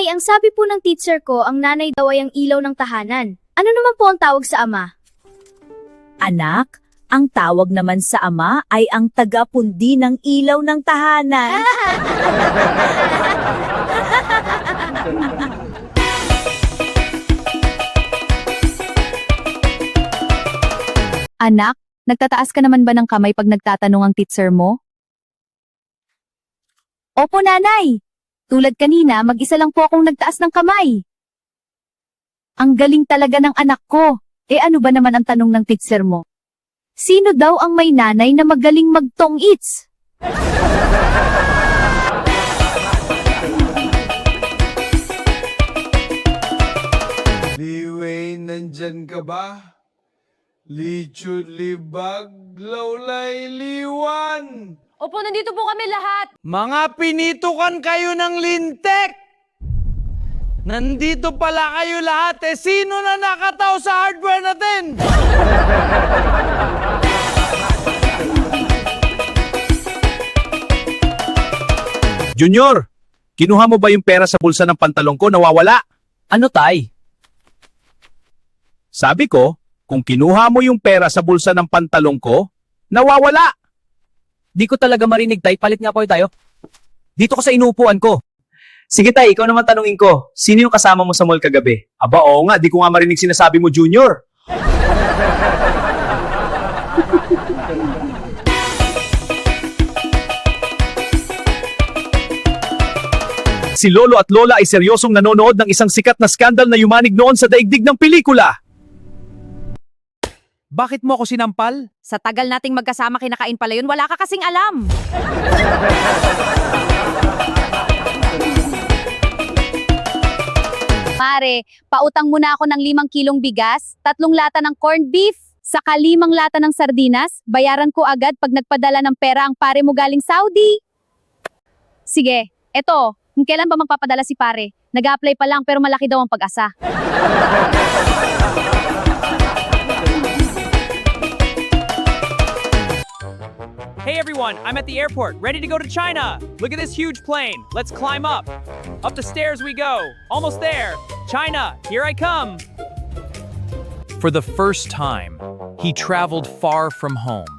Nanay, ang sabi po ng teacher ko, ang nanay daw ay ang ilaw ng tahanan. Ano naman po ang tawag sa ama? Anak, ang tawag naman sa ama ay ang tagapundi ng ilaw ng tahanan. Anak, nagtataas ka naman ba ng kamay pag nagtatanong ang teacher mo? Opo, nanay. Tulad kanina, mag-isa lang po akong nagtaas ng kamay. Ang galing talaga ng anak ko. Ano ba naman ang tanong ng teacher mo? Sino daw ang may nanay na magaling magtong-its? Liway, nandyan ka ba? Lichut libag, lawlay liwan. Opo, nandito po kami lahat. Mga pinitukan kayo ng lintek! Nandito pala kayo lahat sino na nakataw sa hardware natin? Junior, kinuha mo ba yung pera sa bulsa ng pantalong ko nawawala? Ano, tay? Sabi ko, kung kinuha mo yung pera sa bulsa ng pantalong ko, nawawala. Di ko talaga marinig, tay. Palit nga po tayo. Dito ko sa inuupuan ko. Sige, tay. Ikaw naman tanungin ko. Sino yung kasama mo sa mall kagabi? Aba, oo nga, di ko nga marinig sinasabi mo, Junior. Si Lolo at Lola ay seryosong nanonood ng isang sikat na skandal na yumanig noon sa daigdig ng pelikula. Bakit mo ako sinampal? Sa tagal nating magkasama kinakain pala yun, wala ka kasing alam. Pare, pautang muna ako ng 5 kilong bigas, 3 lata ng corned beef, saka 5 lata ng sardinas, bayaran ko agad pag nagpadala ng pera ang pare mo galing Saudi. Sige, eto, kailan ba magpapadala si pare? Nag-a-apply pa lang pero malaki daw ang pag-asa. Hey everyone, I'm at the airport, ready to go to China. Look at this huge plane. Let's climb up. Up the stairs we go. Almost there. China, here I come. For the first time, he traveled far from home.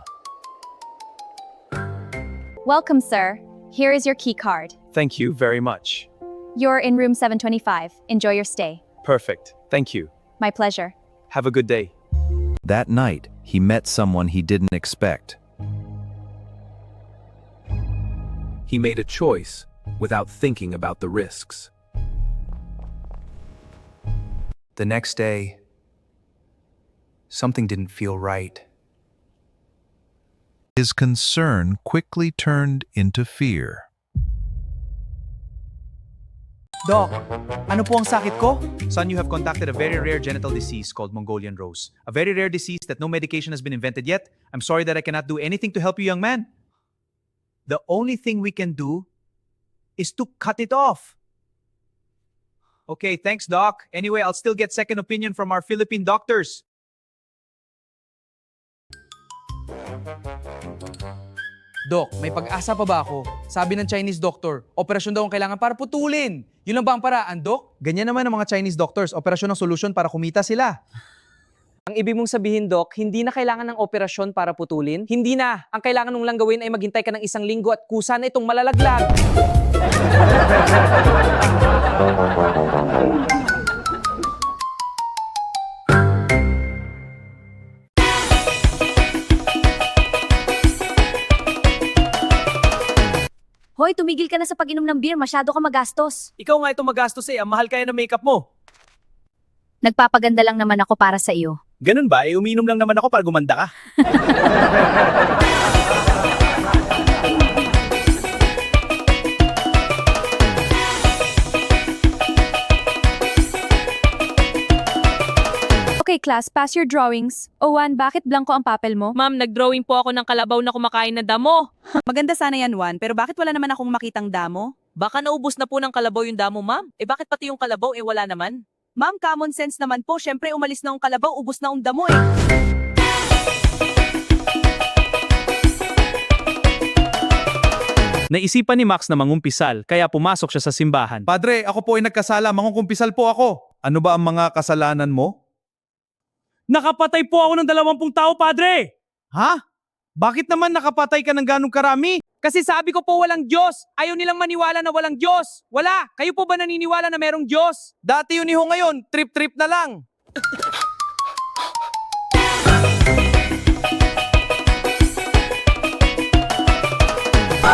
Welcome, sir. Here is your key card. Thank you very much. You're in room 725. Enjoy your stay. Perfect. Thank you. My pleasure. Have a good day. That night, he met someone he didn't expect. He made a choice without thinking about the risks. The next day, something didn't feel right. His concern quickly turned into fear. Doc, ano po ang sakit ko? Son, you have contacted a very rare genital disease called Mongolian rose. A very rare disease that no medication has been invented yet. I'm sorry that I cannot do anything to help you, young man. The only thing we can do is to cut it off. Okay, thanks, Doc. Anyway, I'll still get second opinion from our Philippine doctors. Doc, may pag-asa pa ba ako? Sabi ng Chinese doctor, operasyon daw ang kailangan para putulin. Yun lang ba ang paraan, Doc? Ganyan naman ang mga Chinese doctors. Operasyon ang solusyon para kumita sila. Ang ibig mong sabihin, Doc, hindi na kailangan ng operasyon para putulin? Hindi na. Ang kailangan mong lang gawin ay maghintay ka ng 1 linggo at kusa na itong malalaglag. Hoy, tumigil ka na sa pag-inom ng beer, masyado ka magastos. Ikaw nga itong magastos ang mahal kaya ng makeup mo. Nagpapaganda lang naman ako para sa iyo. Ganun ba? Umiinom lang naman ako para gumanda ka. Okay, class, pass your drawings. Juan, bakit blanco ang papel mo? Ma'am, nag-drawing po ako ng kalabaw na kumakain na damo. Maganda sana yan, Juan, pero bakit wala naman akong makitang damo? Baka naubos na po ng kalabaw yung damo, ma'am. Bakit pati yung kalabaw wala naman? Ma'am, common sense naman po. Syempre, umalis na ang kalabaw, ubos na ang damo eh. Naisipan ni Max na mangumpisal, kaya pumasok siya sa simbahan. Padre, ako po ay nagkasala. Mangungkumpisal po ako. Ano ba ang mga kasalanan mo? Nakapatay po ako ng 20 tao, Padre! Ha? Bakit naman nakapatay ka ng ganong karami? Kasi sabi ko po walang Diyos. Ayaw nilang maniwala na walang Diyos. Wala. Kayo po ba naniniwala na merong Diyos? Dati yun iho ngayon. Trip-trip na lang.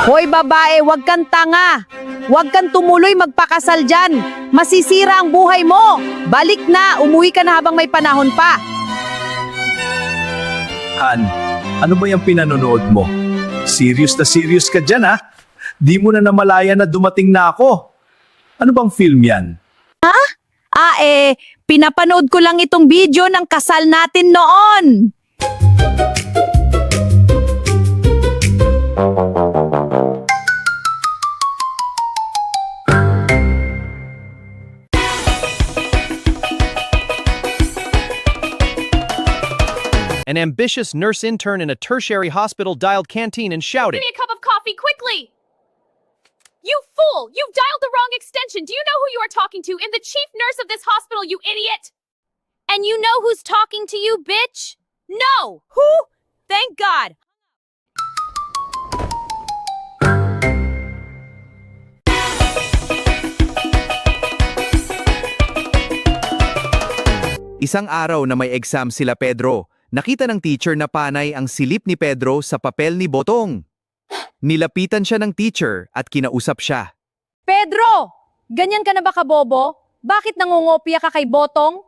Hoy babae, wag kang tanga. Wag kang tumuloy magpakasal dyan. Masisira ang buhay mo. Balik na, umuwi ka na habang may panahon pa. Han, ano ba yung pinanonood mo? Serious ka dyan ha? Di mo na namalaya na dumating na ako. Ano bang film yan? Pinapanood ko lang itong video ng kasal natin noon. An ambitious nurse intern in a tertiary hospital dialed canteen and shouted, a cup of coffee, quickly! You fool! You've dialed the wrong extension! Do you know who you are talking to? I'm the chief nurse of this hospital, you idiot! And you know who's talking to you, bitch? No! Who? Thank God! Isang araw na may exam sila Pedro, nakita ng teacher na panay ang silip ni Pedro sa papel ni Botong. Nilapitan siya ng teacher at kinausap siya. Pedro! Ganyan ka na ba kabobo? Bakit nangungopia ka kay Botong?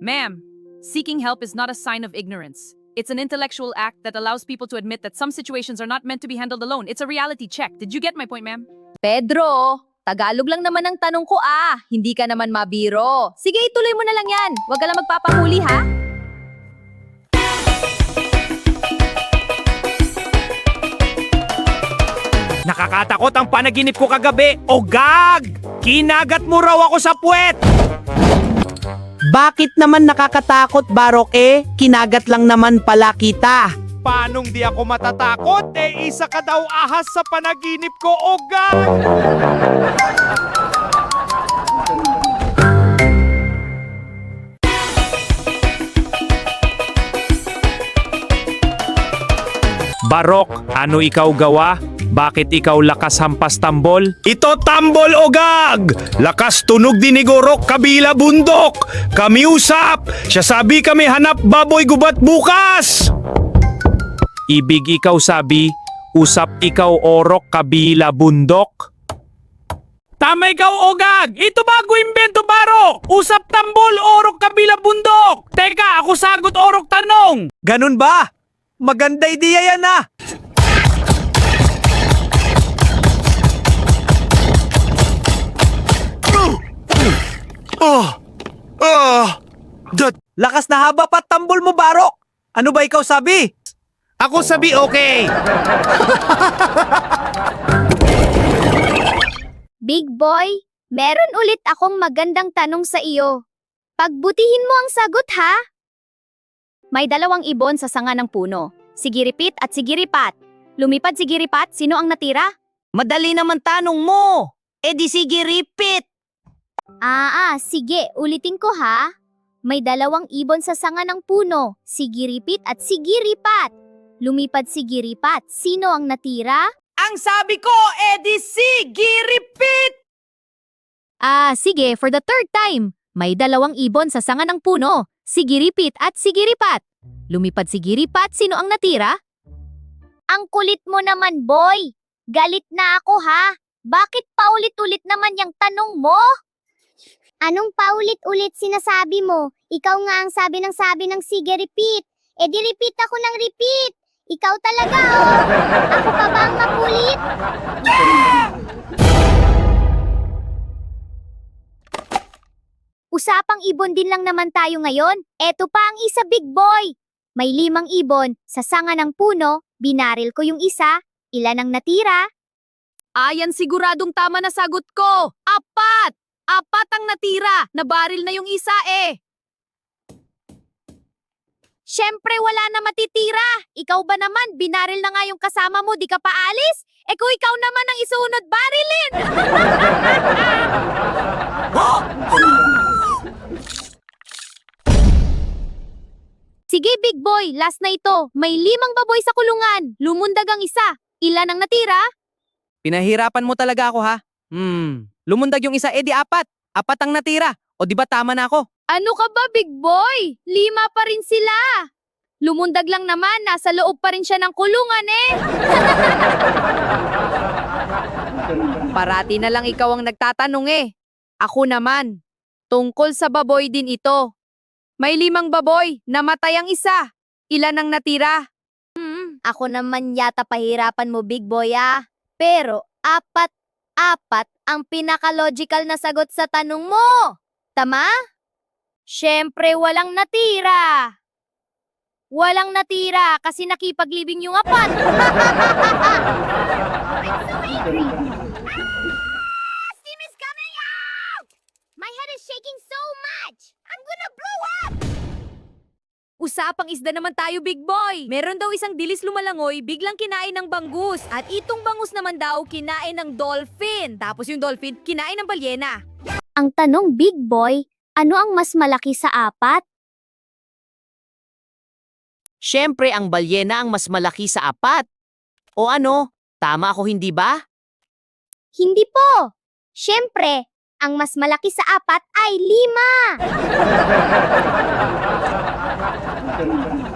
Ma'am, seeking help is not a sign of ignorance. It's an intellectual act that allows people to admit that some situations are not meant to be handled alone. It's a reality check. Did you get my point, ma'am? Pedro, Tagalog lang naman ang tanong ko Hindi ka naman mabiro. Sige, ituloy mo na lang yan. Huwag ka lang magpapahuli ha. Nakakatakot ang panaginip ko kagabi. O gag! Kinagat mo raw ako sa puwet! Bakit naman nakakatakot, Barok Kinagat lang naman pala kita. Paanong di ako matatakot? Isa ka daw ahas sa panaginip ko, o gag! Barok, ano ikaw gawa? Bakit ikaw lakas hampas tambol? Ito tambol o gag! Lakas tunog dinigorok kabila bundok! Kami usap! Siya sabi kami hanap baboy gubat bukas! Ibig ikaw sabi, usap ikaw orok kabila bundok? Tama ikaw o gag! Ito bago imbento baro! Usap tambol orok kabila bundok! Teka, ako sagot orok tanong! Ganun ba? Maganda ideya yan Lakas na haba pa tambol mo, Barok! Ano ba ikaw sabi? Ako sabi okay! Big boy, meron ulit akong magandang tanong sa iyo. Pagbutihin mo ang sagot ha? May 2 ibon sa sanga ng puno. Sigiripit at sigiripat. Lumipad sigiripat, sino ang natira? Madali naman tanong mo. Di sige repeat. Sige, ulitin ko ha. May 2 ibon sa sanga ng puno. Sigiripit at sigiripat. Lumipad sigiripat, sino ang natira? Ang sabi ko, di sige repeat. Sige, for the 3rd time. May 2 ibon sa sanga ng puno. Sigiripit at sigiripat. Lumipad sigiripat, sino ang natira? Ang kulit mo naman, boy. Galit na ako ha. Bakit paulit-ulit naman yung tanong mo? Anong paulit-ulit sinasabi mo? Ikaw nga ang sabi ng sige repeat. Di repeat ako ng repeat. Ikaw talaga Ako pa ba ang makulit? Usapang ibon din lang naman tayo ngayon. Eto pa ang isa, big boy. May 5 ibon sa sanga ng puno. Binaril ko yung isa. Ilan ang natira? Ayan siguradong tama na sagot ko. 4! 4 ang natira. Nabaril na yung isa Siyempre wala na matitira. Ikaw ba naman, binaril na nga yung kasama mo, di ka pa alis? Eh kung ikaw naman ang isunod barilin! Sige, big boy, last na ito. May 5 baboy sa kulungan. Lumundag ang isa. Ilan ang natira? Pinahirapan mo talaga ako ha. Lumundag yung isa, edi 4. 4 ang natira. O di ba tama na ako? Ano ka ba, big boy? 5 pa rin sila. Lumundag lang naman, nasa loob pa rin siya ng kulungan eh. Parati na lang ikaw ang nagtatanong eh. Ako naman. Tungkol sa baboy din ito. May 5 baboy, namatay ang isa. Ilan ang natira? Ako naman yata pahirapan mo, big boy ah. Pero 4 ang pinaka-logical na sagot sa tanong mo. Tama? Siyempre walang natira. Walang natira kasi nakipaglibing yung 4. I'm so angry. Steam is coming out! My head is shaking so much. I'm gonna blow up! Usapang isda naman tayo, big boy. Meron daw isang dilis lumalangoy, biglang kinain ng bangus. At itong bangus naman daw kinain ng dolphin. Tapos yung dolphin, kinain ng balyena. Ang tanong, big boy, ano ang mas malaki sa 4? Siyempre, ang balyena ang mas malaki sa 4. O ano? Tama ako, hindi ba? Hindi po. Siyempre, ang mas malaki sa 4 ay 5.